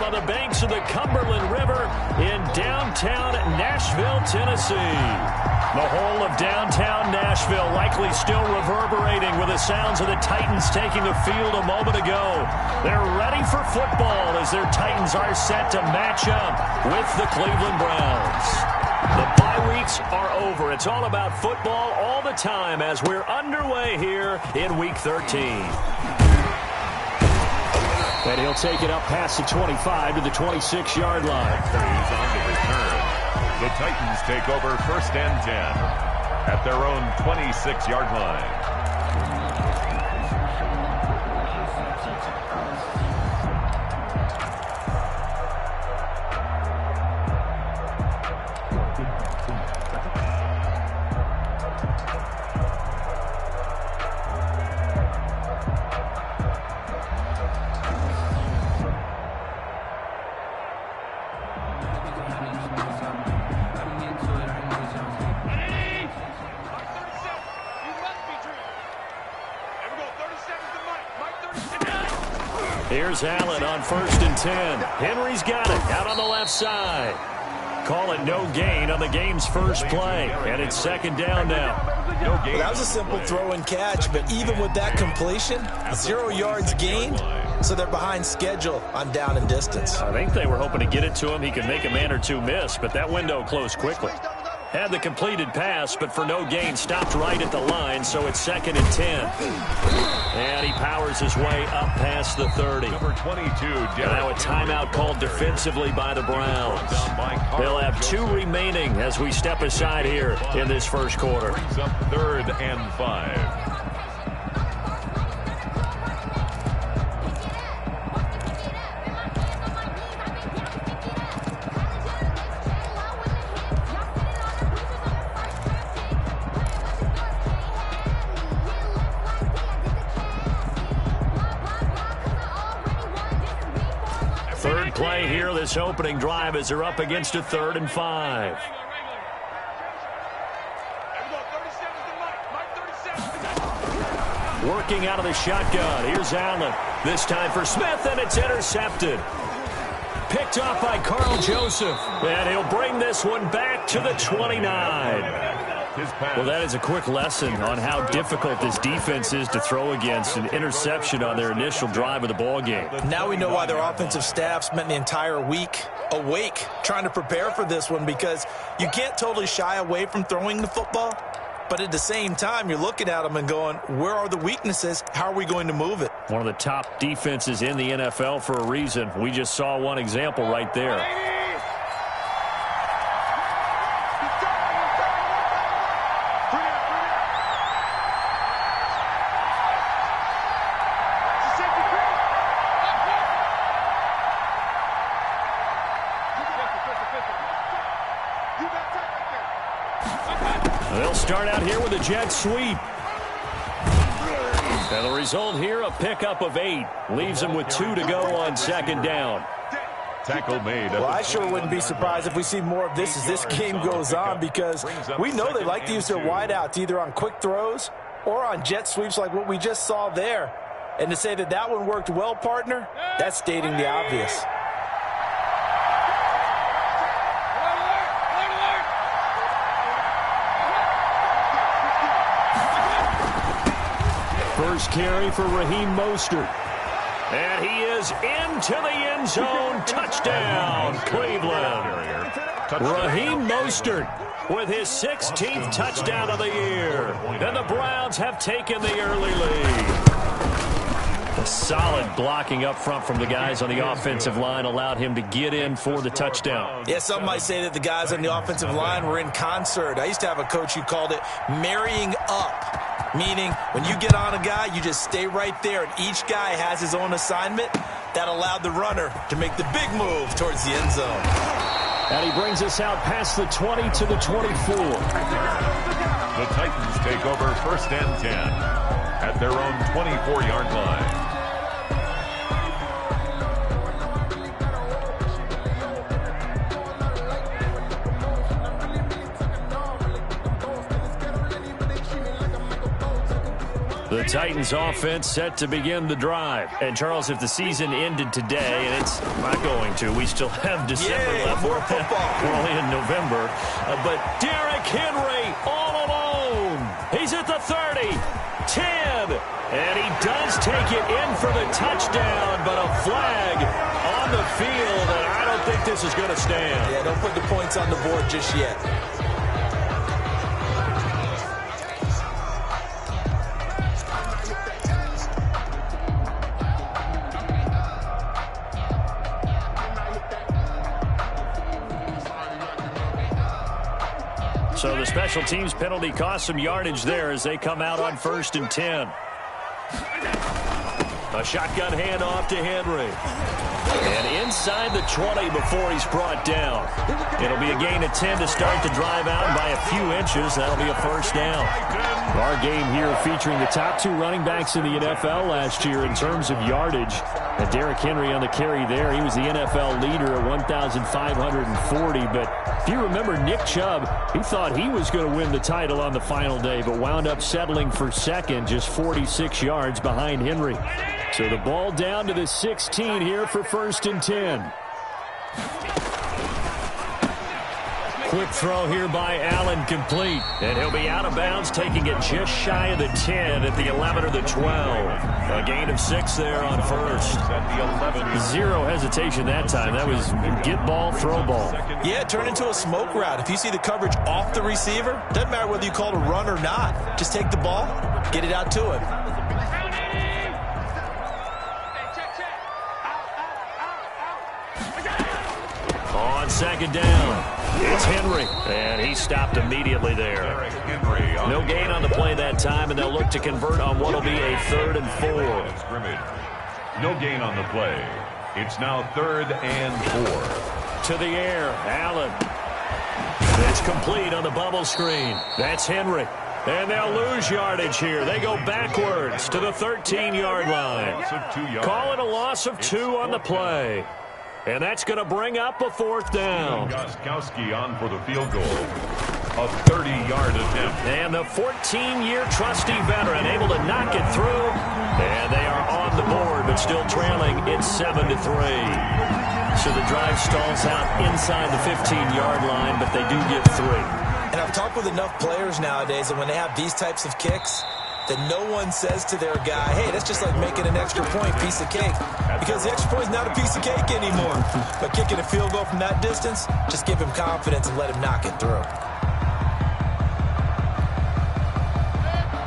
on the banks of the Cumberland River in downtown Nashville, Tennessee. The whole of downtown Nashville likely still reverberating with the sounds of the Titans taking the field a moment ago. They're ready for football as their Titans are set to match up with the Cleveland Browns. The bye weeks are over. It's all about football all the time as we're underway here in Week 13. And he'll take it up past the 25 to the 26-yard line. He's on the return. The Titans take over 1st and 10 at their own 26-yard line. Here's Allen on 1st and 10. Henry's got it out on the left side. Call it no gain on the game's first play. And it's 2nd down now. Well, that was a simple throw and catch, but even with that completion, 0 yards gained, so they're behind schedule on down and distance. I think they were hoping to get it to him. He could make a man or two miss, but that window closed quickly. Had the completed pass, but for no gain, stopped right at the line, so it's 2nd and 10. And he powers his way up past the 30. Number 22, now a timeout called defensively by the Browns. They'll have 2 remaining as we step aside here in this first quarter. Brings up 3rd and 5. Third play here, this opening drive, as they're up against a 3rd and 5. Working out of the shotgun. Here's Allen. This time for Smith, and it's intercepted. Picked off by Carl Joseph. And he'll bring this one back to the 29. Well, that is a quick lesson on how difficult this defense is to throw against. An interception on their initial drive of the ball game. Now we know why their offensive staff spent the entire week awake trying to prepare for this one, because you can't totally shy away from throwing the football, but at the same time, you're looking at them and going, where are the weaknesses? How are we going to move it? One of the top defenses in the NFL for a reason. We just saw one example right there. They'll start out here with a jet sweep. And the result here, a pickup of 8. Leaves them with 2 to go on 2nd down. Tackle made. Well, I sure wouldn't be surprised if we see more of this as this game goes on, because we know they like to use their wideouts either on quick throws or on jet sweeps like what we just saw there. And to say that that one worked well, partner, that's stating the obvious. First carry for Raheem Mostert. And he is into the end zone. Touchdown, Cleveland. Raheem Mostert with his 16th touchdown of the year. And the Browns have taken the early lead. A solid blocking up front from the guys on the offensive line allowed him to get in for the touchdown. Yeah, some might say that the guys on the offensive line were in concert. I used to have a coach who called it marrying up. Meaning, when you get on a guy, you just stay right there, and each guy has his own assignment. That allowed the runner to make the big move towards the end zone. And he brings us out past the 20 to the 24. The Titans take over 1st and 10 at their own 24-yard line. The The Titans offense set to begin the drive. And, Charles, if the season ended today, and it's not going to, we still have December left. More football. We're only in November. But Derrick Henry all alone. He's at the 30, 10, and he does take it in for the touchdown, but a flag on the field, and I don't think this is going to stand. Yeah, don't put the points on the board just yet. So the special teams penalty cost some yardage there as they come out on 1st and 10. A shotgun handoff to Henry. And inside the 20 before he's brought down. It'll be a gain of 10 to start the drive out, and by a few inches, that'll be a first down. Our game here featuring the top 2 running backs in the NFL last year in terms of yardage. And Derrick Henry on the carry there. He was the NFL leader at 1,540. But if you remember Nick Chubb, he thought he was going to win the title on the final day, but wound up settling for second, just 46 yards behind Henry. So the ball down to the 16 here for 1st and 10. Quick throw here by Allen, complete. And he'll be out of bounds, taking it just shy of the 10 at the 11 or the 12. A gain of 6 there on 1st. Zero hesitation that time. That was get ball, throw ball. Yeah, turn into a smoke route. If you see the coverage off the receiver, doesn't matter whether you call it a run or not. Just take the ball, get it out to him. On 2nd down, it's Henry, and he stopped immediately there. No gain on the play that time, and they'll look to convert on what will be a 3rd and 4. No gain on the play. It's now 3rd and 4. To the air, Allen. It's complete on the bubble screen. That's Henry. And they'll lose yardage here. They go backwards to the 13-yard line. Call it a loss of 2 on the play. And that's going to bring up a 4th down. Gostkowski on for the field goal. A 30-yard attempt. And the 14-year trusty veteran able to knock it through. And they are on the board, but still trailing. It's 7-3. So the drive stalls out inside the 15-yard line, but they do get 3. And I've talked with enough players nowadays that when they have these types of kicks, that no one says to their guy, hey, that's just like making an extra point, piece of cake. Because the extra point is not a piece of cake anymore. But kicking a field goal from that distance, just give him confidence and let him knock it through.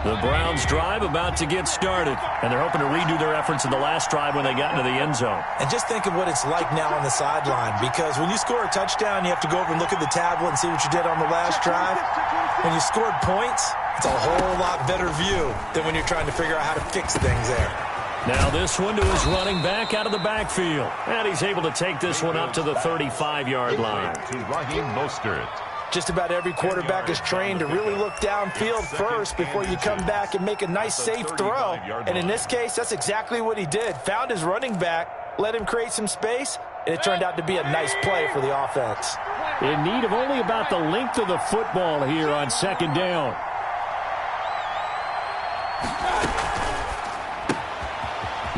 The Browns drive about to get started, and they're hoping to redo their efforts in the last drive when they got into the end zone. And just think of what it's like now on the sideline, because when you score a touchdown, you have to go over and look at the tablet and see what you did on the last drive. When you scored points, it's a whole lot better view than when you're trying to figure out how to fix things there. Now this one to his running back out of the backfield. And he's able to take this one up to the 35-yard line. To Raheem Mostert. Just about every quarterback is trained to really look downfield first before you come back and make a nice, safe throw. And in this case, that's exactly what he did. Found his running back, let him create some space, and it turned out to be a nice play for the offense. In need of only about the length of the football here on 2nd down.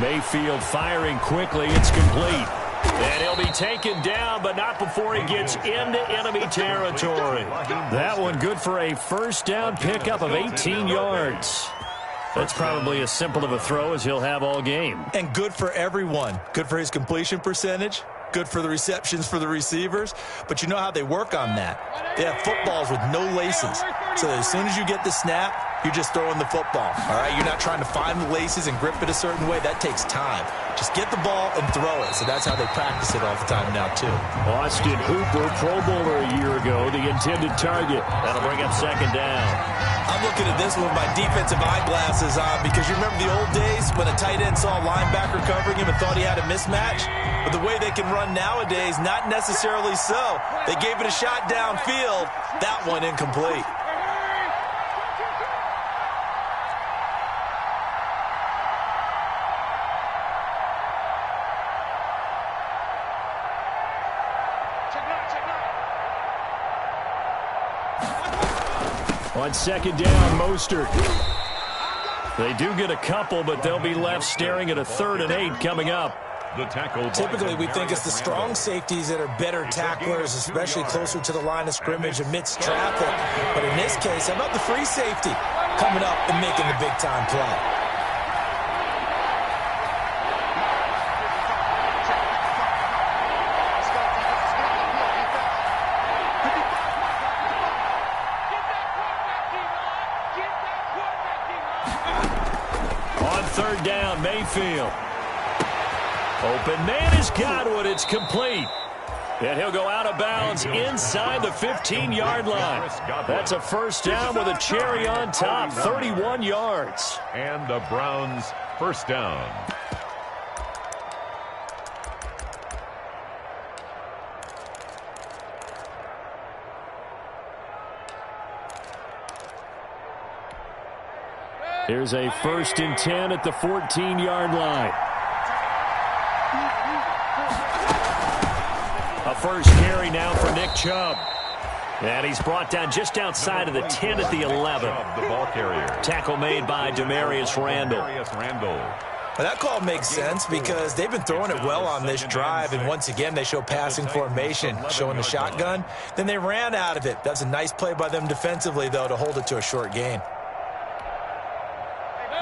Mayfield firing quickly. It's complete. And he'll be taken down, but not before he gets into enemy territory. That one good for a 1st down pickup of 18 yards. That's probably as simple of a throw as he'll have all game. And good for everyone. Good for his completion percentage. Good for the receptions for the receivers. But you know how they work on that. They have footballs with no laces. So that as soon as you get the snap, you're just throwing the football. All right, you're not trying to find the laces and grip it a certain way. That takes time. Just get the ball and throw it. So that's how they practice it all the time now, too. Austin Hooper, Pro Bowler a year ago, the intended target. That'll bring up 2nd down. I'm looking at this one with my defensive eyeglasses on because you remember the old days when a tight end saw a linebacker covering him and thought he had a mismatch? But the way they can run nowadays, not necessarily so. They gave it a shot downfield. That one incomplete. On 2nd down, Mostert. They do get a couple, but they'll be left staring at a 3rd and 8 coming up. The tackle. Typically, we think it's the strong safeties that are better tacklers, especially closer to the line of scrimmage amidst traffic. But in this case, how about the free safety coming up and making the big-time play? On 3rd down, Mayfield. Open man has got one. It's complete. And he'll go out of bounds inside the 15-yard line. That's a 1st down with a cherry on top, 31 yards. And the Browns' 1st down. Here's a 1st and 10 at the 14-yard line. A first carry now for Nick Chubb. And he's brought down just outside of the 10 at the 11. The ball carrier. Tackle made by Demarius Randall. Well, that call makes sense because they've been throwing it well on this drive, and once again they show passing formation, showing the shotgun. Then they ran out of it. That's a nice play by them defensively, though, to hold it to a short gain.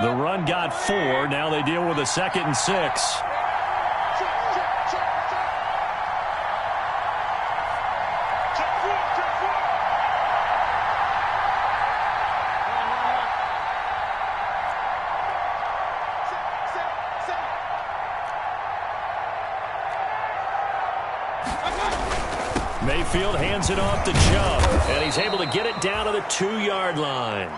The run got 4. Now they deal with a 2nd and 6. Mayfield hands it off to Chubb, and he's able to get it down to the 2-yard line.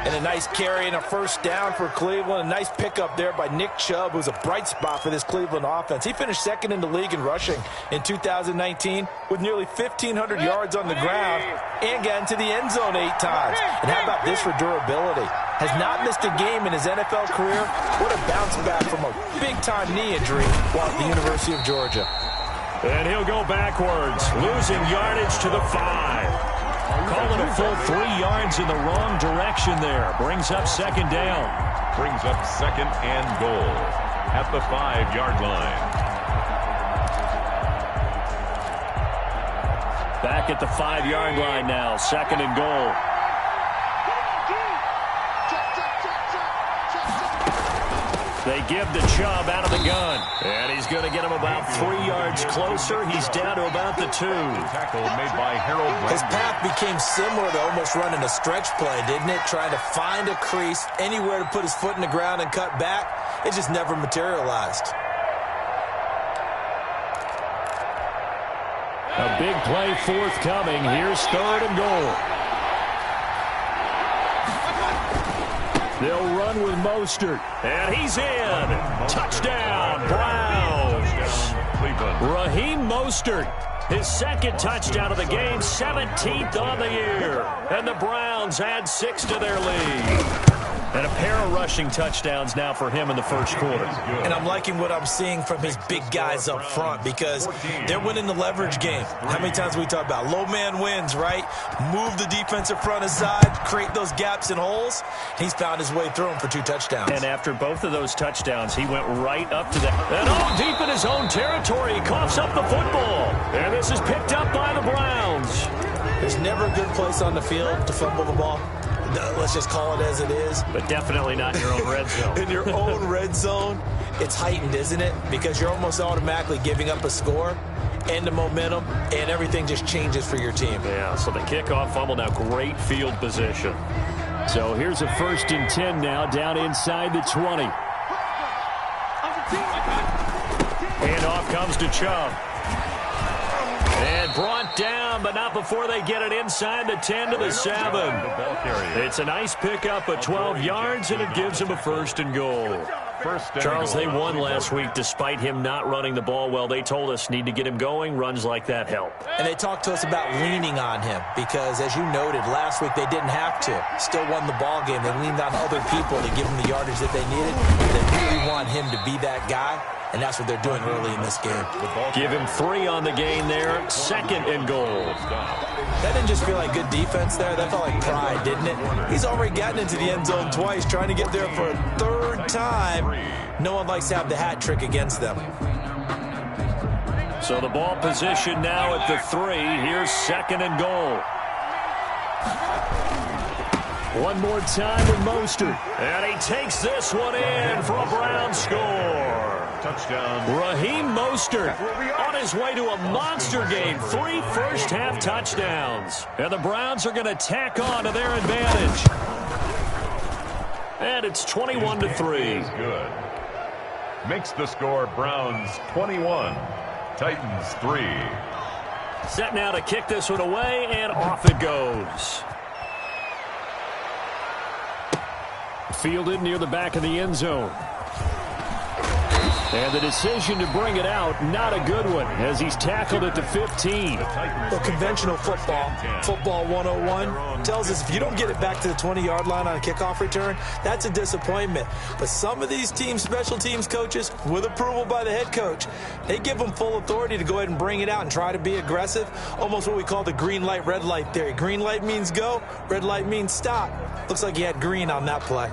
And a nice carry and a 1st down for Cleveland. A nice pickup there by Nick Chubb, who's a bright spot for this Cleveland offense. He finished 2nd in the league in rushing in 2019 with nearly 1,500 yards on the ground and got into the end zone 8 times. And how about this for durability? Has not missed a game in his NFL career. What a bounce back from a big-time knee injury while at the University of Georgia. And he'll go backwards, losing yardage to the 5. Calling a full 3 yards in the wrong direction there. Brings up 2nd down. Brings up 2nd and goal at the 5-yard line. Back at the 5-yard line now. 2nd and goal. They give to Chubb out of the gun. And he's going to get him about 3 yards closer. He's down to about the 2. Tackle made by Harold Brandon. His path became similar to almost running a stretch play, didn't it? Trying to find a crease, anywhere to put his foot in the ground and cut back. It just never materialized. A big play forthcoming. Here's 3rd and goal. They'll run with Mostert. And he's in. Touchdown, Browns. Raheem Mostert, his 2nd touchdown of the game, 17th on the year. And the Browns add 6 to their lead. And a pair of rushing touchdowns now for him in the 1st quarter. And I'm liking what I'm seeing from his big guys up front because they're winning the leverage game. How many times we talk about low man wins, right? Move the defensive front aside, create those gaps and holes. He's found his way through them for 2 touchdowns. And after both of those touchdowns, he went right up to the... And deep in his own territory, he coughs up the football. And this is picked up by the Browns. There's never a good place on the field to fumble the ball. Let's just call it as it is. But definitely not in your own red zone. In your own red zone, it's heightened, isn't it? Because you're almost automatically giving up a score and the momentum, and everything just changes for your team. Yeah, so the kickoff fumble, now great field position. So here's a 1st and 10 now, down inside the 20. And off comes to Chubb. And brought down, but not before they get it inside the 10 to the 7. It's a nice pickup of 12 yards, and it gives them a 1st and goal. Charles, they won last week despite him not running the ball well. They told us need to get him going. Runs like that help. And they talked to us about leaning on him because, as you noted, last week they didn't have to. Still won the ball game. They leaned on other people to give him the yardage that they needed. They really want him to be that guy. and that's what they're doing early in this game. Give him 3 on the gain there. 2nd and goal. That didn't just feel like good defense there. That felt like pride, didn't it? He's already gotten into the end zone twice, trying to get there for a 3rd time. No one likes to have the hat trick against them. So the ball position now at the 3. Here's 2nd and goal. One more time with Mostert. And he takes this one in for a Brown score. Touchdown. Raheem Mostert on his way to a monster game. 3 first-half touchdowns. And the Browns are going to tack on to their advantage. And it's 21-3. Good. Makes the score Browns 21, Titans 3. Set now to kick this one away, and off it goes. Fielded near the back of the end zone. And the decision to bring it out, not a good one, as he's tackled at the 15. Well, conventional football 101, tells us if you don't get it back to the 20-yard line on a kickoff return, that's a disappointment. But some of these teams, special teams coaches, with approval by the head coach, they give them full authority to go ahead and bring it out and try to be aggressive, almost what we call the green light, red light theory. Green light means go, red light means stop. Looks like he had green on that play.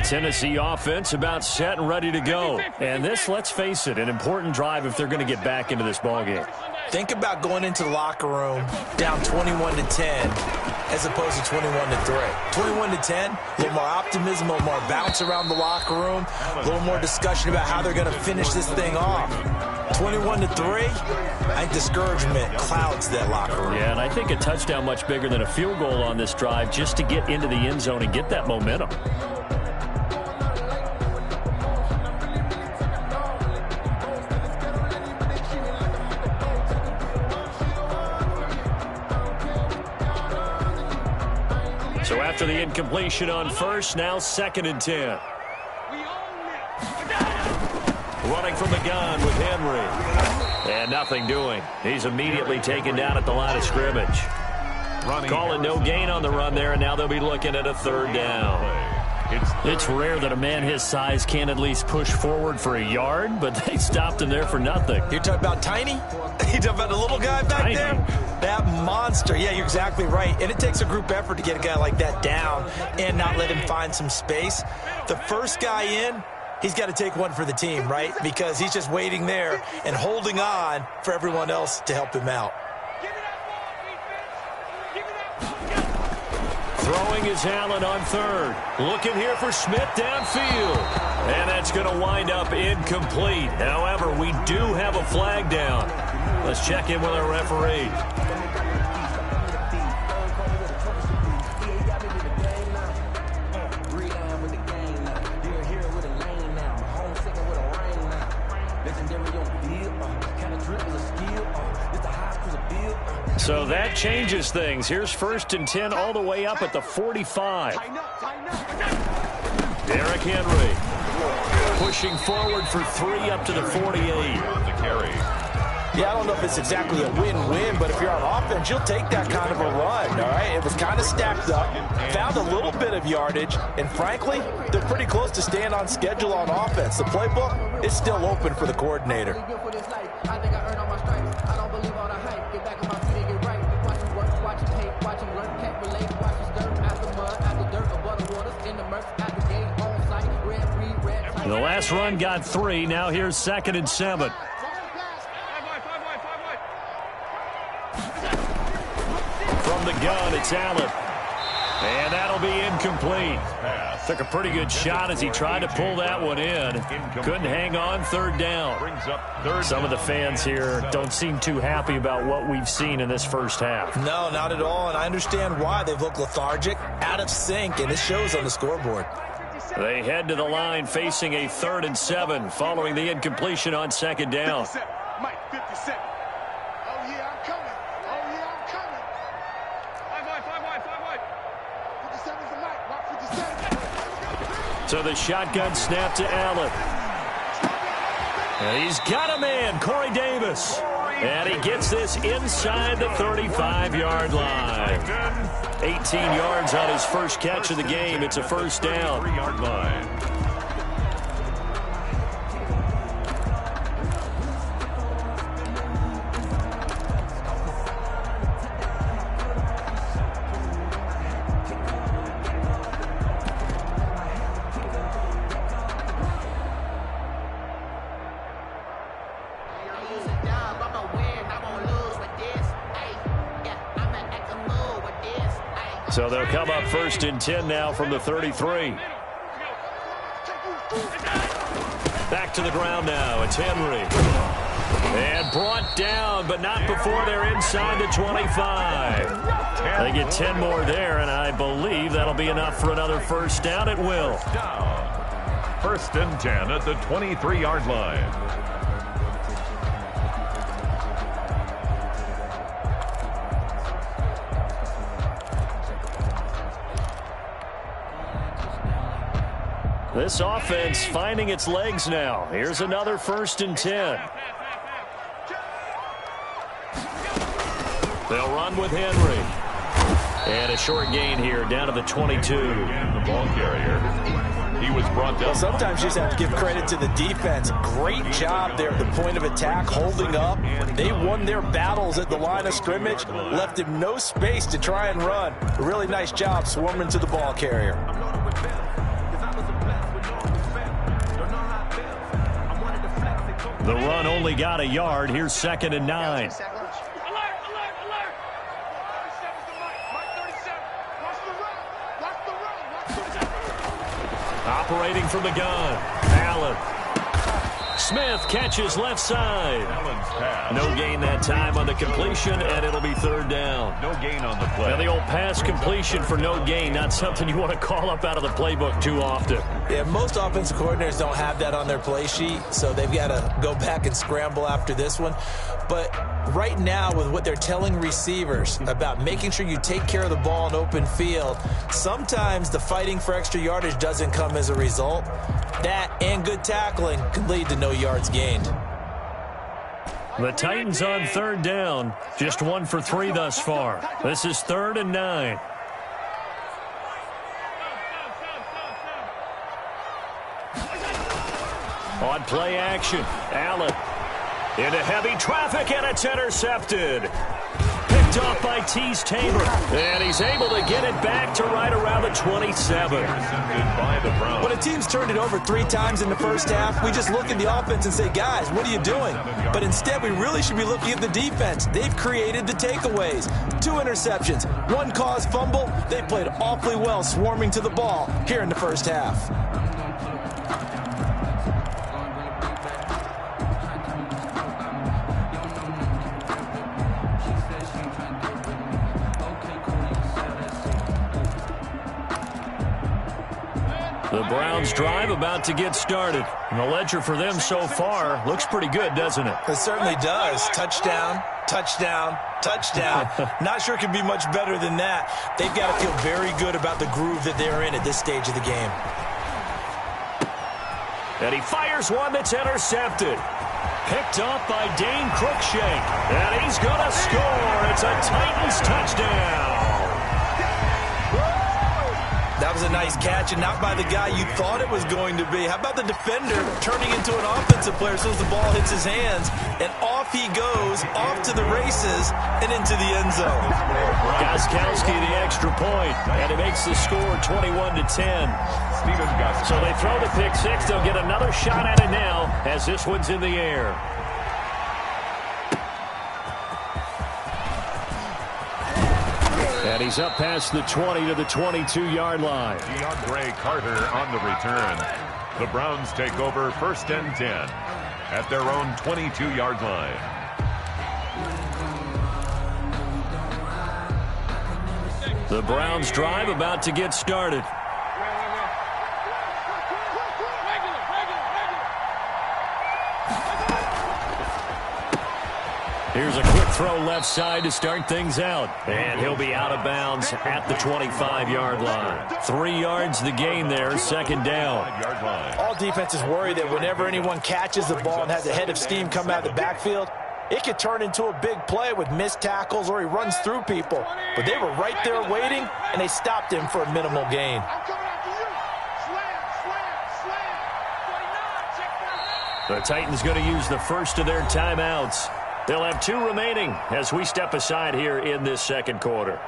Tennessee offense about set and ready to go. And this, let's face it, an important drive if they're going to get back into this ballgame. Think about going into the locker room down 21-10 as opposed to 21-3. 21-10, a little more optimism, a little more bounce around the locker room, a little more discussion about how they're going to finish this thing off. 21-3, I think discouragement clouds that locker room. Yeah, and I think a touchdown much bigger than a field goal on this drive just to get into the end zone and get that momentum. So after the incompletion on first, now 2nd and 10. Running from the gun with Henry. And nothing doing. He's immediately taken down at the line of scrimmage. Calling no gain on the run there, and now they'll be looking at a 3rd down. It's rare that a man his size can't at least push forward for a yard, but they stopped him there for nothing. You're talking about Tiny? You're talking about the little guy back there? That monster. Yeah, you're exactly right. And it takes a group effort to get a guy like that down and not let him find some space. The first guy in, he's got to take one for the team, right? Because he's just waiting there and holding on for everyone else to help him out. Throwing is Allen on 3rd. Looking here for Smith downfield. And that's going to wind up incomplete. However, we do have a flag down. Let's check in with our referee. So that changes things. Here's 1st and 10 all the way up at the 45. Derrick Henry pushing forward for 3 up to the 48. Yeah, I don't know if it's exactly a win-win, but if you're on offense, you'll take that kind of a run, all right? It was kind of stacked up, found a little bit of yardage, and frankly, they're pretty close to staying on schedule on offense. The playbook is still open for the coordinator. The last run got 3. Now here's 2nd and 7. From the gun, it's Allen. And that'll be incomplete. Took a pretty good shot as he tried to pull that one in. Couldn't hang on 3rd down. Some of the fans here don't seem too happy about what we've seen in this first half. No, not at all, and I understand why. They've looked lethargic, out of sync, and it shows on the scoreboard. They head to the line facing a 3rd and 7 following the incompletion on 2nd down. Mike, 57. Oh, yeah, I'm coming. Oh, yeah, I'm coming. 5 wide. 57's the Mike. Mike, 57. So the shotgun snap to Allen. And he's got a man, Corey Davis. And he gets this inside the 35-yard line. 18 yards on his first catch of the game. It's a first down. 3-yard line. So they'll come up 1st and 10 now from the 33. Back to the ground now. It's Henry. And brought down, but not before they're inside the 25. They get 10 more there, and I believe that'll be enough for another first down. It will. 1st and 10 at the 23-yard line. This offense finding its legs now. Here's another 1st and 10. They'll run with Henry. And a short gain here down to the 22. The ball carrier. He was brought down. Well, sometimes you just have to give credit to the defense. Great job there at the point of attack, holding up. They won their battles at the line of scrimmage, left him no space to try and run. A really nice job swarming to the ball carrier. The run only got a yard. Here's 2nd and 9. Operating from the gun. Allen. Smith catches left side. No gain that time on the completion, and it'll be 3rd down. No gain on the play. Now the old pass completion for no gain, not something you want to call up out of the playbook too often. Yeah, most offensive coordinators don't have that on their play sheet, so they've got to go back and scramble after this one. But right now, with what they're telling receivers about making sure you take care of the ball in open field, sometimes the fighting for extra yardage doesn't come as a result. That and good tackling can lead to no yards gained. The Titans on 3rd down. Just 1 for 3 thus far. This is 3rd and 9. On play action, Allen into heavy traffic, and it's intercepted. Picked off by Tease Tabor, and he's able to get it back to right around the 27. When a team's turned it over 3 times in the first half, we just look at the offense and say, guys, what are you doing? But instead, we really should be looking at the defense. They've created the takeaways. 2 interceptions, 1 caused fumble. They played awfully well swarming to the ball here in the first half. The Browns drive about to get started. And the ledger for them so far looks pretty good, doesn't it? It certainly does. Touchdown, touchdown, touchdown. Not sure it could be much better than that. They've got to feel very good about the groove that they're in at this stage of the game. And he fires one that's intercepted. Picked off by Dane Cruikshank. And he's going to score. It's a Titans touchdown. That was a nice catch, and not by the guy you thought it was going to be. How about the defender turning into an offensive player as soon as the ball hits his hands, and off he goes, off to the races, and into the end zone. Gostkowski the extra point, and it makes the score 21-10. So they throw the pick 6. They'll get another shot at it now as this one's in the air. And he's up past the 20 to the 22-yard line. DeAndre Carter on the return. The Browns take over 1st and 10 at their own 22-yard line. The Browns drive about to get started. Here's a quick throw left side to start things out. And he'll be out of bounds at the 25-yard line. 3 yards the gain there, 2nd down. All defenses worry that whenever anyone catches the ball and has a head of steam come out of the backfield, It could turn into a big play with missed tackles or he runs through people. But they were right there waiting, and they stopped him for a minimal gain. I'm coming after you. Slam. The Titans going to use the first of their timeouts. They'll have 2 remaining as we step aside here in this second quarter.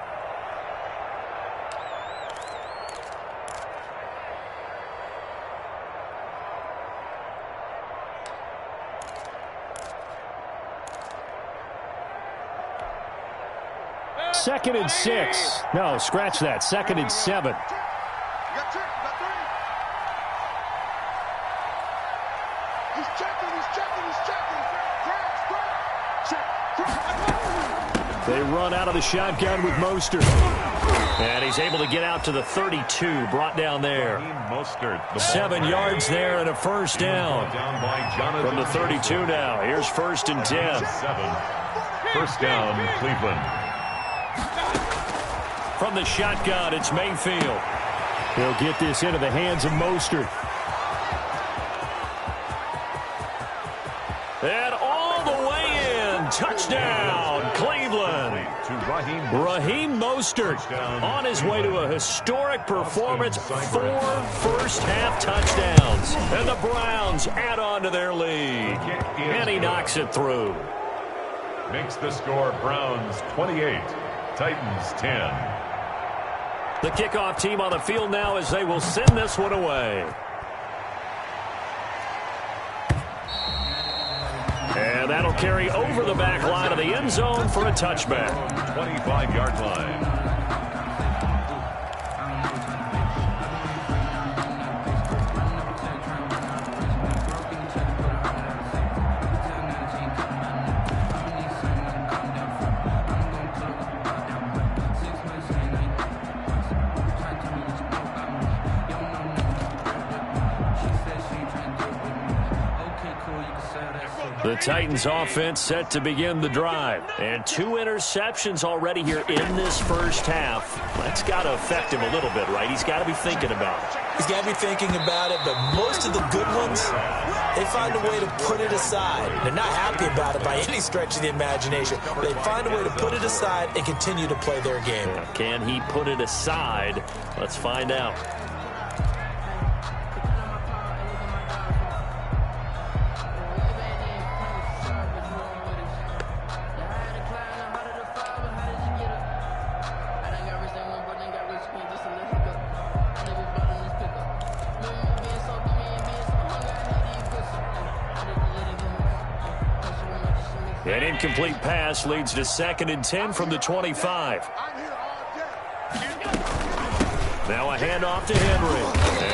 Second and 6. No, scratch that. Second and 7. They run out of the shotgun with Mostert. And he's able to get out to the 32, brought down there. 7 yards there and a first down. From the 32 now. Here's 1st and 10. First down, Cleveland. From the shotgun, it's Mayfield. He'll get this into the hands of Mostert. And all the way in. Touchdown, Cleveland. Raheem Mostert on his way to a historic performance. 4 first-half touchdowns. And the Browns add on to their lead. And he knocks it through. Makes the score Browns 28, Titans 10. The kickoff team on the field now as they will send this one away. And that'll carry over the back line of the end zone for a touchback. 25-yard line. The Titans offense set to begin the drive. And 2 interceptions already here in this first half. That's got to affect him a little bit, right? He's got to be thinking about it. He's got to be thinking about it, but most of the good ones, they find a way to put it aside. They're not happy about it by any stretch of the imagination. They find a way to put it aside and continue to play their game. Can he put it aside? Let's find out. An incomplete pass leads to 2nd and 10 from the 25. Now a handoff to Henry.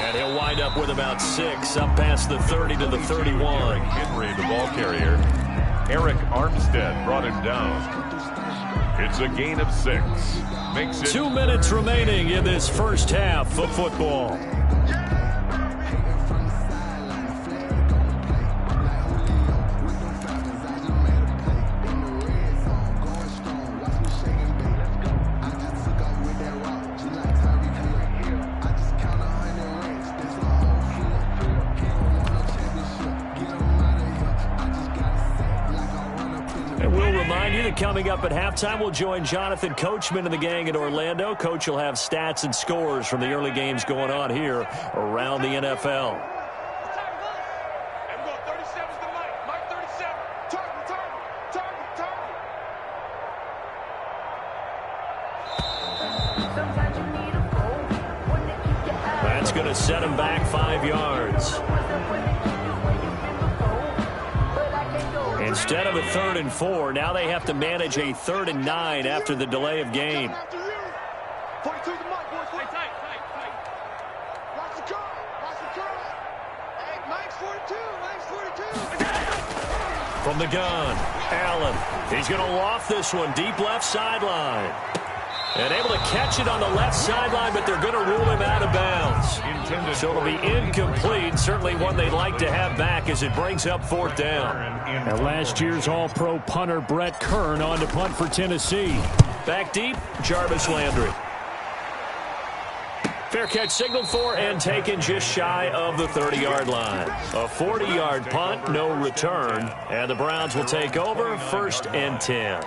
And he'll wind up with about 6 up past the 30 to the 31. Henry, the ball carrier. Eric Armstead brought him down. It's a gain of 6. Makes it 2 minutes remaining in this first half of football. Coming up at halftime, we'll join Jonathan Coachman and the gang in Orlando. Coach will have stats and scores from the early games going on here around the NFL. That's going to set him back 5 yards. Instead of a 3rd and 4, now they have to manage a 3rd and 9 after the delay of game. From the gun, Allen. He's going to loft this one deep left sideline. And able to catch it on the left sideline, but they're going to rule him out of bounds. So it'll be incomplete. Certainly one they'd like to have back as it brings up 4th down. And last year's All-Pro punter Brett Kern on to punt for Tennessee. Back deep, Jarvis Landry. Fair catch signaled for and taken just shy of the 30-yard line. A 40-yard punt, no return, and the Browns will take over 1st and 10.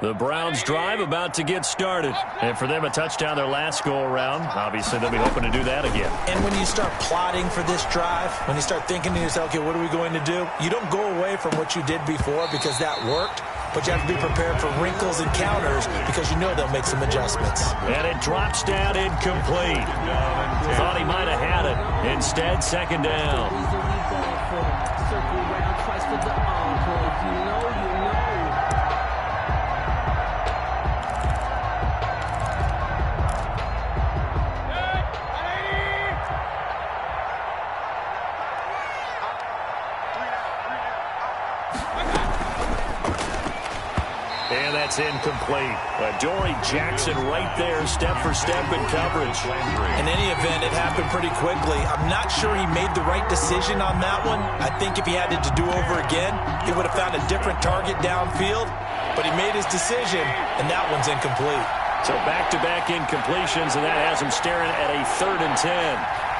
The Browns drive about to get started. And for them, a touchdown their last go-around. Obviously, they'll be hoping to do that again. And when you start plotting for this drive, when you start thinking to yourself, okay, what are we going to do? You don't go away from what you did before because that worked. But you have to be prepared for wrinkles and counters because you know they'll make some adjustments. And it drops down incomplete. Thought he might have had it. Instead, 2nd down. Circle around twice for the encore. If you know, you know. And that's incomplete. Dory Jackson right there, step for step in coverage. In any event, it happened pretty quickly. I'm not sure he made the right decision on that one. I think if he had it to do over again, he would have found a different target downfield. But he made his decision, and that one's incomplete. So back-to-back incompletions, and that has him staring at a 3rd and 10.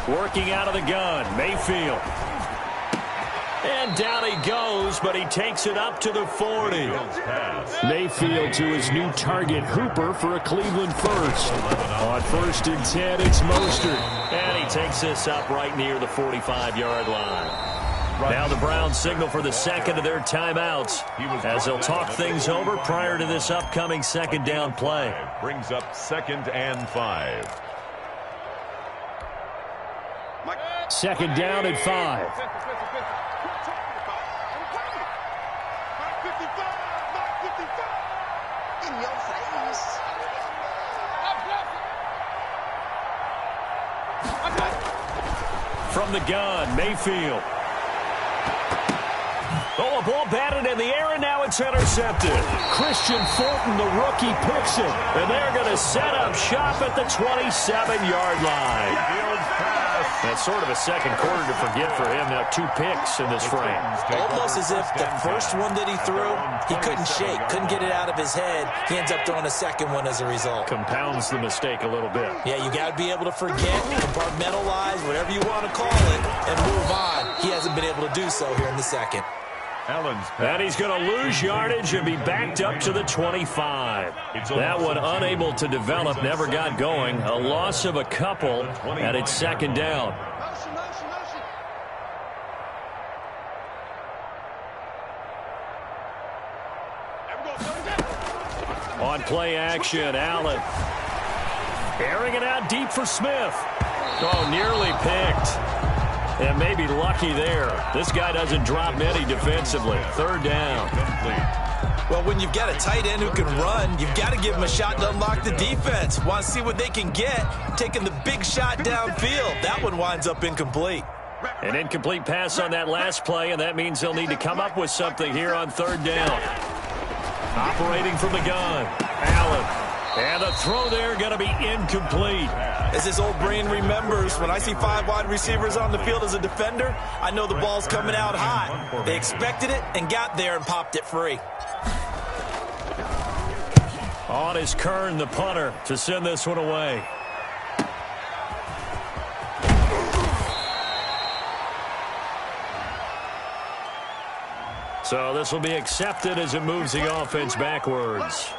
Working out of the gun, Mayfield. And down he goes, but he takes it up to the 40. Mayfield to his new target, Hooper, for a Cleveland first. On 1st and 10, it's Mostert. And he takes this up right near the 45-yard line. Now the Browns signal for the 2nd of their timeouts as they'll talk things over prior to this upcoming 2nd down play. Brings up 2nd and 5. 2nd down and 5. In your face. From the gun, Mayfield. Oh, a ball batted in the air, and now it's intercepted. Christian Fulton, the rookie, picks it. And they're going to set up shop at the 27-yard line. That's sort of a second quarter to forget for him. Now 2 picks in this frame. Almost as if the first one that he threw, he couldn't shake, couldn't get it out of his head. He ends up throwing a second one as a result. Compounds the mistake a little bit. Yeah, you got to be able to forget, compartmentalize, whatever you want to call it, and move on. He hasn't been able to do so here in the 2nd. And he's going to lose yardage and be backed up to the 25. That one unable to develop, never got going. A loss of a couple, and it's 2nd down. On play action, Allen. Airing it out deep for Smith. Oh, nearly picked. And maybe lucky there. This guy doesn't drop many defensively. 3rd down. Well, when you've got a tight end who can run, you've got to give him a shot to unlock the defense. Want to see what they can get, taking the big shot downfield. That one winds up incomplete. An incomplete pass on that last play, and that means they'll need to come up with something here on 3rd down. Operating from the gun, Allen. And the throw there going to be incomplete. As his old brain remembers, when I see 5 wide receivers on the field as a defender, I know the ball's coming out hot. They expected it and got there and popped it free. On is Kern, the punter, to send this one away. So this will be accepted as it moves the offense backwards.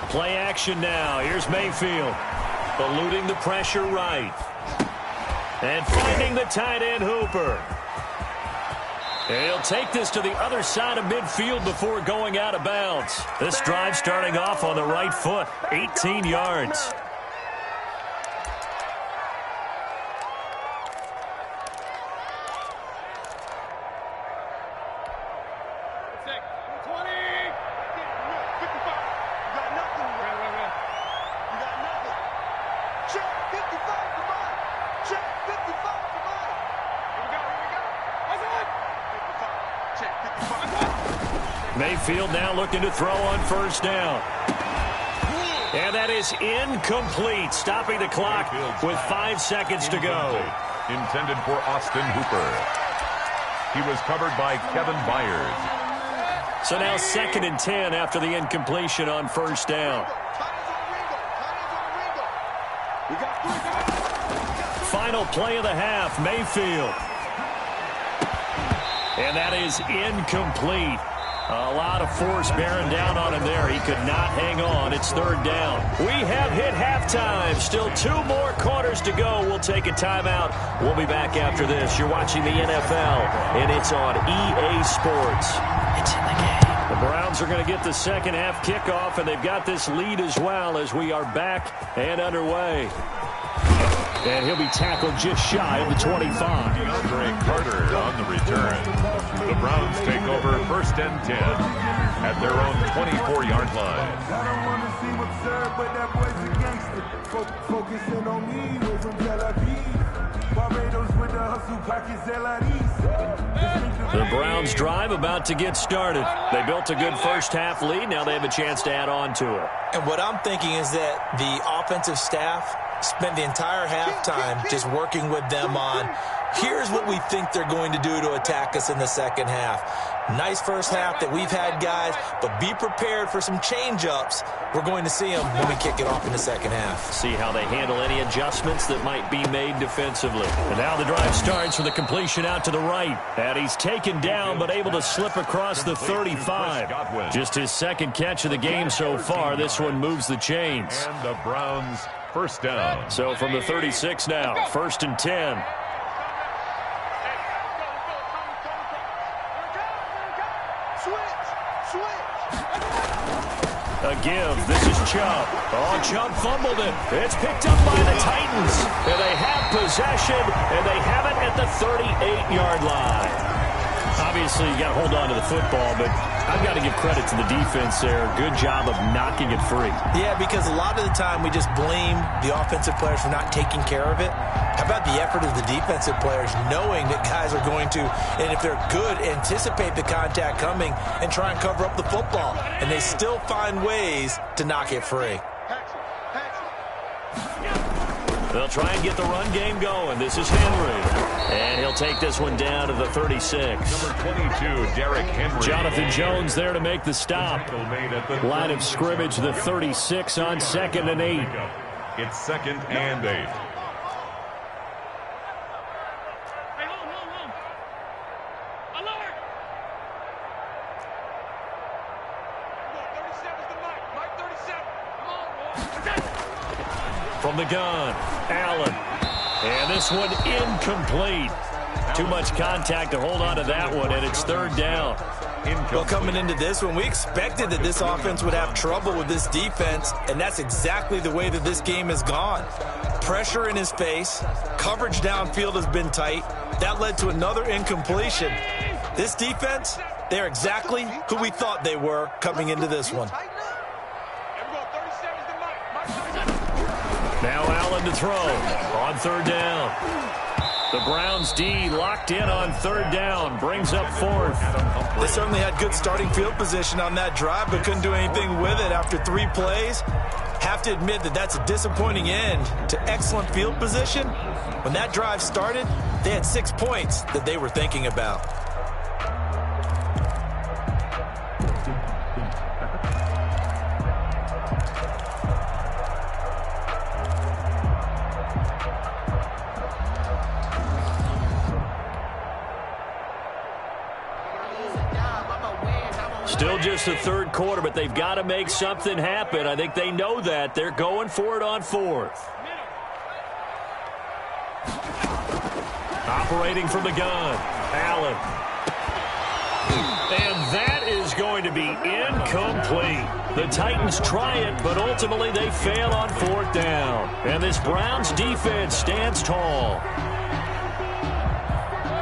Play action now. Here's Mayfield. Eluding the pressure right. And finding the tight end, Hooper. And he'll take this to the other side of midfield before going out of bounds. This drive starting off on the right foot, 18 yards. Mayfield now looking to throw on first down. And that is incomplete, stopping the clock with 5 seconds to go. Intended for Austin Hooper. He was covered by Kevin Byers. So now 2nd and 10 after the incompletion on first down. Final play of the half, Mayfield. And that is incomplete. A lot of force bearing down on him there. He could not hang on. It's 3rd down. We have hit halftime. Still 2 more quarters to go. We'll take a timeout. We'll be back after this. You're watching the NFL, and it's on EA Sports. It's in the game. The Browns are going to get the second half kickoff, and they've got this lead as well as we are back and underway. And he'll be tackled just shy of the 25. DeAndre Carter on the return. The Browns take over 1st and 10 at their own 24-yard line. I don't want to seem absurd, but that boy's a gangster. Focusing on me, we're from Tel Aviv. Barbados with the hustle pockets, The Browns drive about to get started. They built a good first half lead. Now they have a chance to add on to it. And what I'm thinking is that the offensive staff spent the entire halftime just working with them on, here's what we think they're going to do to attack us in the second half. Nice first half that we've had, guys, but be prepared for some change-ups. We're going to see them when we kick it off in the second half. See how they handle any adjustments that might be made defensively. And now the drive starts with a completion out to the right. And he's taken down but able to slip across the 35. Just his 2nd catch of the game so far. This one moves the chains. And the Browns first down. So from the 36 now, 1st and 10. A give. This is Chubb. Oh, Chubb fumbled it. It's picked up by the Titans. And they have possession, and they have it at the 38-yard line. Obviously, you got to hold on to the football, but I've got to give credit to the defense there. Good job of knocking it free. Yeah, because a lot of the time we just blame the offensive players for not taking care of it. How about the effort of the defensive players knowing that guys are going to, and if they're good, anticipate the contact coming and try and cover up the football. And they still find ways to knock it free. They'll try and get the run game going. This is Henry. And he'll take this one down to the 36. Number 22, Derrick Henry. Jonathan Jones there to make the stop. Line of scrimmage, the 36 on 2nd and 8. It's 2nd and 8. From the gun, Allen. And this one incomplete. Too much contact to hold on to that one, and it's 3rd down. Well, coming into this one, we expected that this offense would have trouble with this defense, and that's exactly the way that this game has gone. Pressure in his face, coverage downfield has been tight. That led to another incompletion. This defense, they're exactly who we thought they were coming into this one. Now Allen to throw on 3rd down. The Browns D locked in on 3rd down, brings up 4th. They certainly had good starting field position on that drive, but couldn't do anything with it after 3 plays. Have to admit that that's a disappointing end to excellent field position. When that drive started, they had 6 points that they were thinking about. Still just the 3rd quarter, but they've got to make something happen. I think they know that. They're going for it on 4th. Operating from the gun, Allen. And that is going to be incomplete. The Titans try it, but ultimately they fail on 4th down. And this Browns defense stands tall.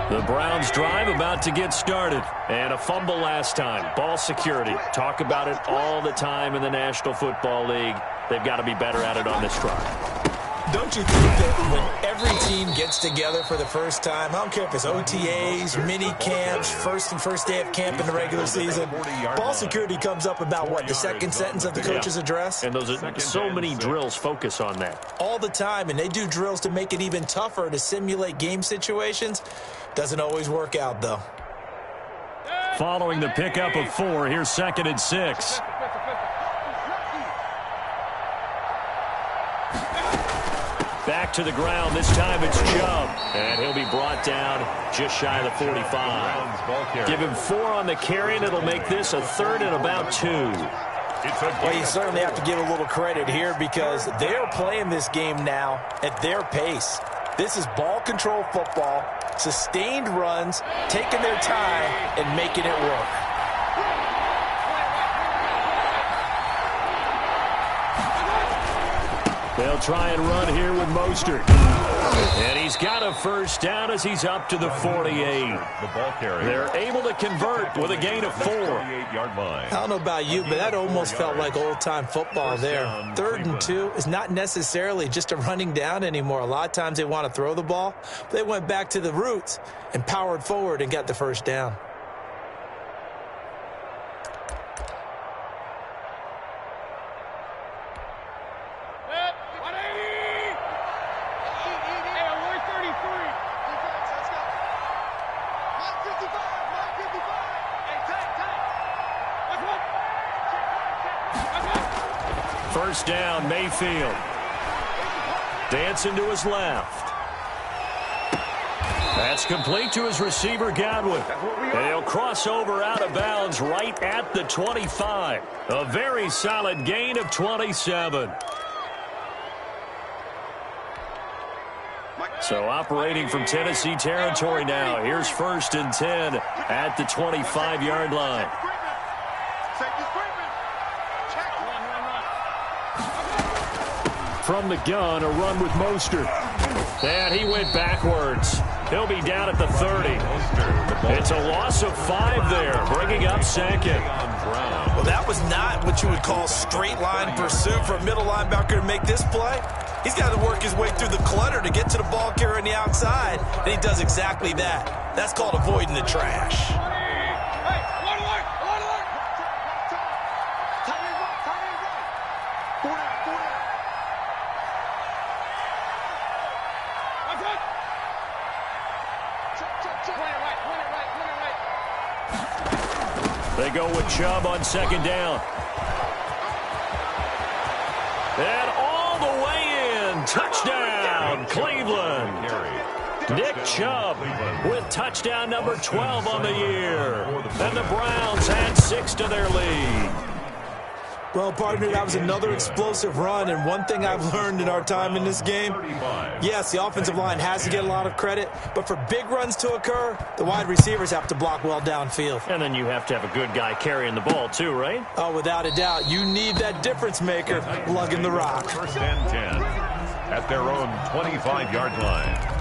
The Browns drive about to get started. And a fumble last time. Ball security. Talk about it all the time in the National Football League. They've got to be better at it on this drive. Don't you think that when every team gets together for the first time, I don't care if it's OTAs, mini camps, first day of camp in the regular season, ball security comes up about what, the second sentence of the coach's address? And those are so many drills focus on that. All the time, and they do drills to make it even tougher to simulate game situations. Doesn't always work out, though. Following the pickup of 4, here's 2nd and 6. Back to the ground. This time it's Chubb. And he'll be brought down just shy of the 45. Give him 4 on the carry, and it'll make this a 3rd and about 2. Well, you certainly have to give a little credit here because they're playing this game now at their pace. This is ball control football, sustained runs, taking their time, and making it work. They'll try and run here with Mostert. And he's got a 1st down as he's up to the 48. They're able to convert with a gain of 4. I don't know about you, but that almost felt like old-time football there. 3rd and 2 is not necessarily just a running down anymore. A lot of times they want to throw the ball. They went back to the roots and powered forward and got the 1st down. First down, Mayfield. Dancing to his left. That's complete to his receiver, Godwin. And he'll cross over out of bounds right at the 25. A very solid gain of 27. So operating from Tennessee territory now. Here's 1st and 10 at the 25-yard line. From the gun, a run with Mostert. And he went backwards. He'll be down at the 30. It's a loss of 5 there, bringing up 2nd. Well, that was not what you would call straight line pursuit for a middle linebacker to make this play. He's got to work his way through the clutter to get to the ball carrier on the outside, and he does exactly that. That's called avoiding the trash. They go with Chubb on 2nd down. And all the way in. Touchdown, Cleveland. Nick Chubb with touchdown number 12 on the year. And the Browns add 6 to their lead. Well, partner, that was another explosive run, and one thing I've learned in our time in this game, yes, the offensive line has to get a lot of credit, but for big runs to occur, the wide receivers have to block well downfield. And then you have to have a good guy carrying the ball too, right? Oh, without a doubt. You need that difference maker lugging the rock. 1st and 10 at their own 25-yard line.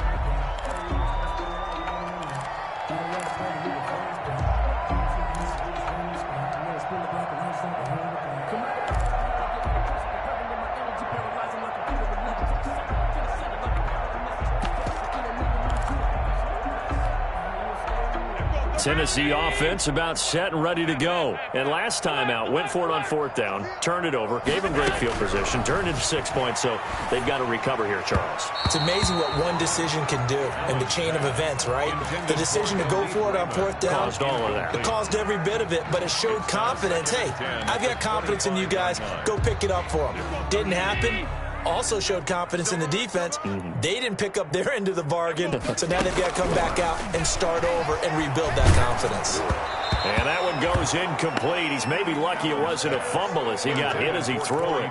Tennessee offense about set and ready to go. And last time out, went for it on 4th down, turned it over, gave him great field position, turned into 6 points, so they've got to recover here, Charles. It's amazing what one decision can do in the chain of events, right? The decision to go for it on 4th down. Caused all of that. It caused every bit of it, but it showed confidence. Hey, I've got confidence in you guys. Go pick it up for them. Didn't happen. Also showed confidence in the defense. They didn't pick up their end of the bargain, so now they've got to come back out and start over and rebuild that confidence. And that one goes incomplete. He's maybe lucky it wasn't a fumble as he got hit as he threw it.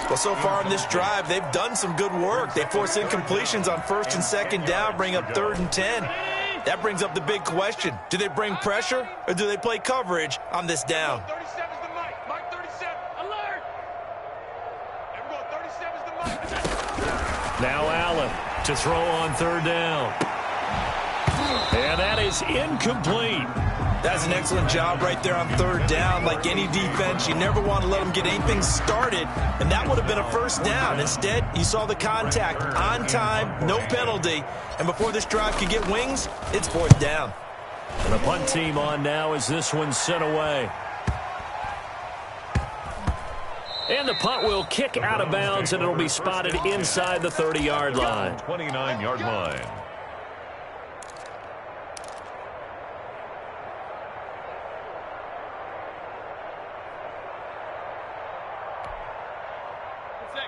Well, so far in this drive, they've done some good work. They force incompletions on 1st and 2nd down, bring up 3rd and 10. That brings up the big question. Do they bring pressure or do they play coverage on this down? 37's the mic. Mike 37. Alert. Everyone, 37's the mic. Now Allen to throw on third down. And that is incomplete. That's an excellent job right there on third down. Like any defense, you never want to let them get anything started, and that would have been a first down. Instead, you saw the contact on time, no penalty, and before this drive could get wings, it's fourth down. And the punt team on now as this one's sent away. And the punt will kick out of bounds, and it'll be spotted inside the 30-yard line. 29-yard line.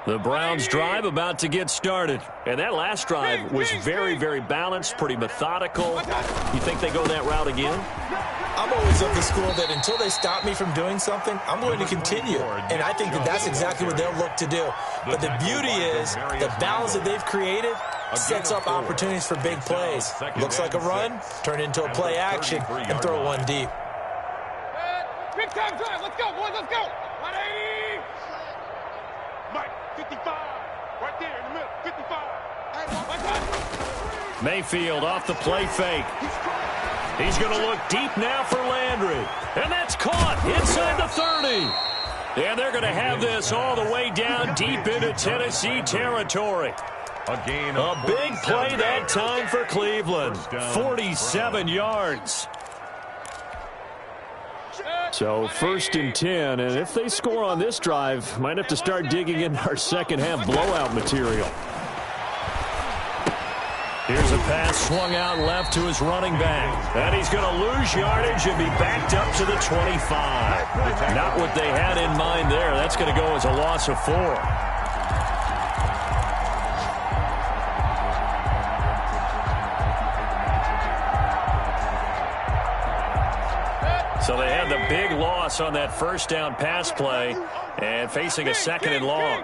The Browns drive about to get started. And that last drive was very, very balanced, pretty methodical. You think they go that route again? I'm always of the school that until they stop me from doing something, I'm going to continue. And I think that that's exactly what they'll look to do. But the beauty is the balance that they've created sets up opportunities for big plays. Looks like a run, turn into a play action, and throw one deep. Big time drive. Let's go, boys. Let's go. 180. Mike, 55. Right there in the middle. 55. Mayfield off the play fake. He's going to look deep now for Landry. And that's caught inside the 30. And they're going to have this all the way down deep into Tennessee territory. A big play that time for Cleveland. 47 yards. So first and 10, and if they score on this drive, might have to start digging in our second half blowout material. Here's a pass swung out left to his running back. And he's going to lose yardage and be backed up to the 25. Not what they had in mind there. That's going to go as a loss of 4. So they had the big loss on that first down pass play and facing a second and long.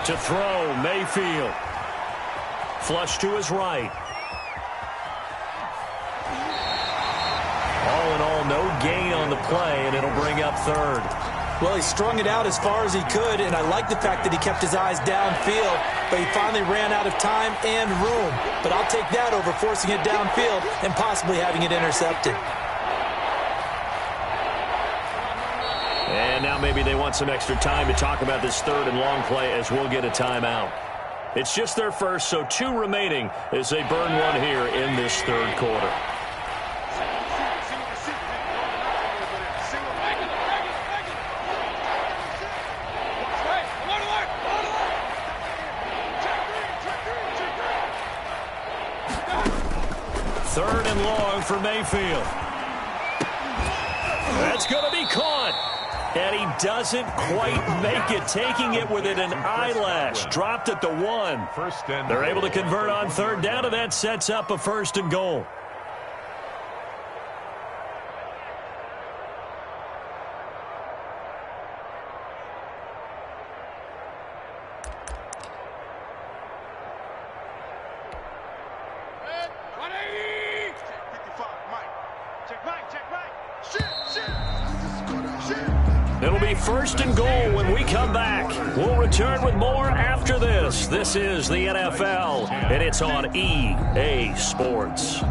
To throw, Mayfield. Flush to his right. All in all, no gain on the play, and it'll bring up third. Well, he strung it out as far as he could, and I like the fact that he kept his eyes downfield, but he finally ran out of time and room. But I'll take that over forcing it downfield and possibly having it intercepted. And now maybe they want some extra time to talk about this third and long play as we'll get a timeout. It's just their first, so 2 remaining as they burn one here in this third quarter. Third and long for Mayfield. That's going to be caught. And he doesn't quite make it, taking it within an eyelash. Dropped at the 1. They're able to convert on third down, and that sets up a first and goal. It'll be first and goal when we come back. We'll return with more after this. This is the NFL, and it's on EA Sports.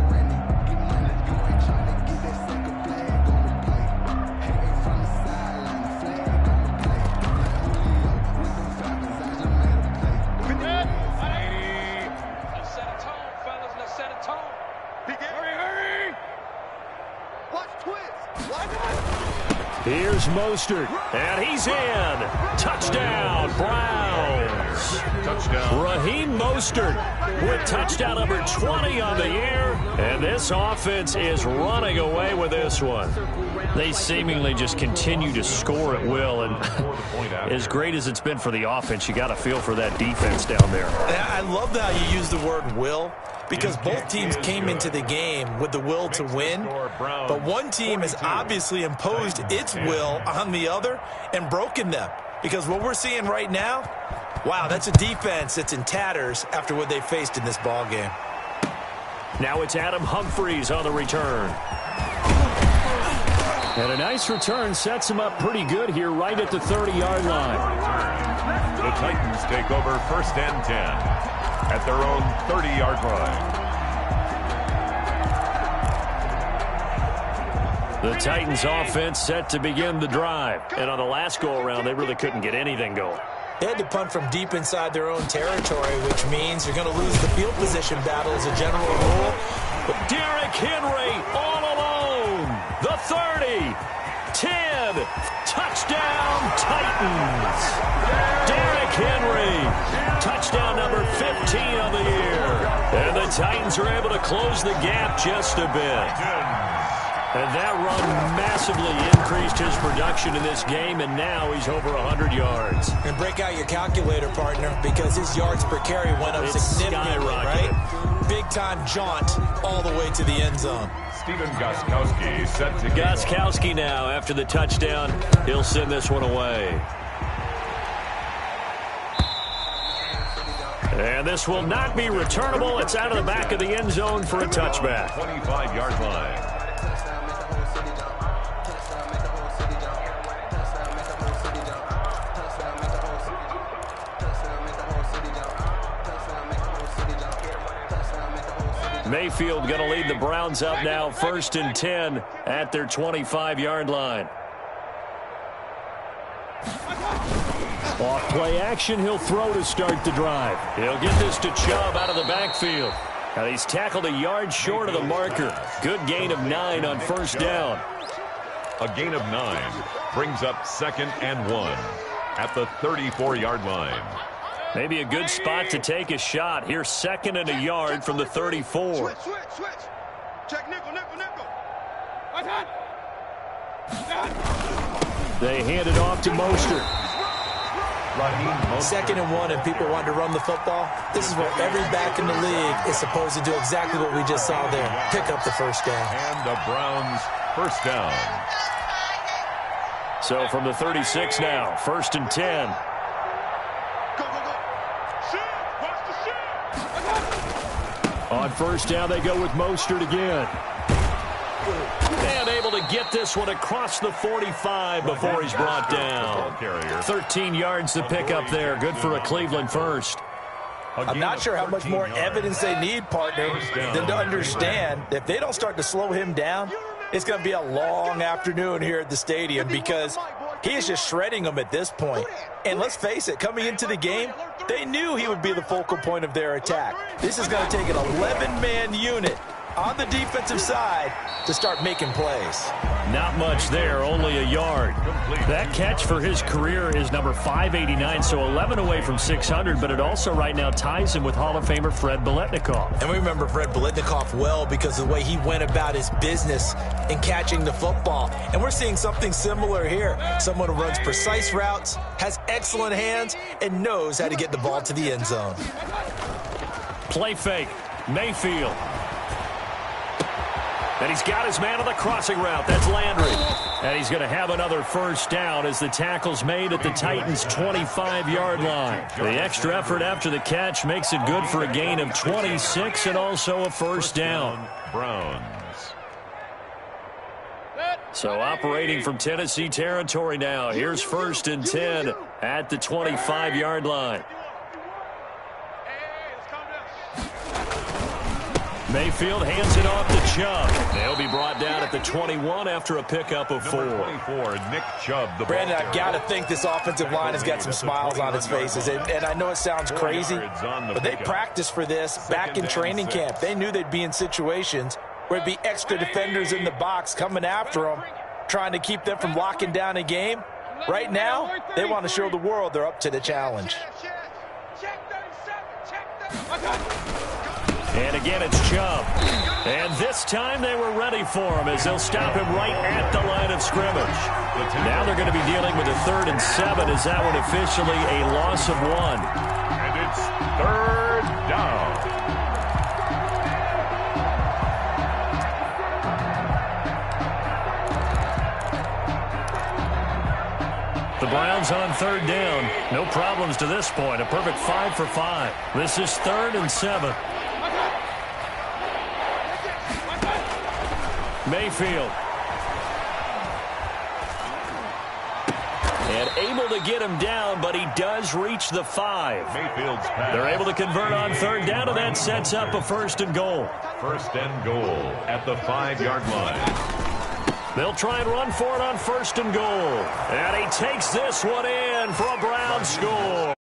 Here's Mostert, and he's in. Touchdown, Browns. Touchdown. Raheem Mostert with touchdown number 20 on the year, and this offense is running away with this one. They seemingly just continue to score at will, and as great as it's been for the offense, you got to feel for that defense down there. I love how you use the word will, because both teams came into the game with the will to win, but one team has obviously imposed its will on the other and broken them. Because what we're seeing right now, wow, that's a defense that's in tatters after what they faced in this ball game. Now it's Adam Humphries on the return. And a nice return sets him up pretty good here right at the 30-yard line. The Titans take over 1st and 10 at their own 30-yard line. The Titans offense set to begin the drive. And on the last go-around, they really couldn't get anything going. They had to punt from deep inside their own territory, which means you're going to lose the field position battle as a general rule. But Derrick Henry all alone. The 30, 10, touchdown Titans. Derrick Henry, touchdown number 15 on the year. And the Titans are able to close the gap just a bit. And that run massively increased his production in this game, and now he's over 100 yards. And break out your calculator, partner, because his yards per carry went up significantly, right? Big-time jaunt all the way to the end zone. Stephen Gostkowski set to Gostkowski now, after the touchdown, he'll send this one away. And this will not be returnable. It's out of the back of the end zone for a touchback. 25-yard line. Mayfield going to lead the Browns up now, 1st and 10 at their 25-yard line. Off play action, he'll throw to start the drive. He'll get this to Chubb out of the backfield. Now he's tackled a yard short of the marker. Good gain of 9 on 1st down. A gain of 9 brings up 2nd and 1 at the 34-yard line. Maybe a good spot to take a shot. Here's 2nd and a yard from the 34. Switch. Check nickel. They hand it off to Mostert. 2nd and 1, and people want to run the football. This is where every back in the league is supposed to do exactly what we just saw there. Pick up the 1st down. And the Browns' 1st down. So from the 36 now, 1st and 10. On 1st down, they go with Mostert again. And able to get this one across the 45 before he's brought down. 13 yards to pick up there. Good for a Cleveland 1st. I'm not sure how much more evidence they need, partner, than to understand that if they don't start to slow him down, it's going to be a long afternoon here at the stadium because he is just shredding them at this point. And let's face it, coming into the game, they knew he would be the focal point of their attack. This is going to take an 11-man unit on the defensive side to start making plays. Not much there, only a yard. That catch for his career is number 589, so 11 away from 600, but it also right now ties him with Hall of Famer Fred Biletnikoff. And we remember Fred Biletnikoff well because of the way he went about his business in catching the football. And we're seeing something similar here. Someone who runs precise routes, has excellent hands, and knows how to get the ball to the end zone. Play fake, Mayfield. And he's got his man on the crossing route. That's Landry. And he's going to have another 1st down as the tackle's made at the Titans' 25-yard line. The extra effort after the catch makes it good for a gain of 26 and also a 1st down. Browns. So operating from Tennessee territory now. Here's 1st and 10 at the 25-yard line. Mayfield hands it off to Chubb. They'll be brought down at the 21 after a pickup of 4. 24, Nick Chubb. Brandon, I've got to think this offensive line has got some smiles on its faces. And I know it sounds crazy, but they practiced for this back in training camp. They knew they'd be in situations where it'd be extra defenders in the box coming after them, trying to keep them from locking down a game. Right now, they want to show the world they're up to the challenge. And again, it's Chubb. And this time they were ready for him as they'll stop him right at the line of scrimmage. Now they're going to be dealing with a 3rd and 7 as that one officially a loss of 1. And it's 3rd down. The Browns on third down. No problems to this point. A perfect 5 for 5. This is 3rd and 7. Mayfield. And able to get him down, but he does reach the 5. Mayfield's pass. They're able to convert on third down, and that sets up a 1st and goal. 1st and goal at the 5-yard line. They'll try and run for it on 1st and goal. And he takes this one in for a Brown score.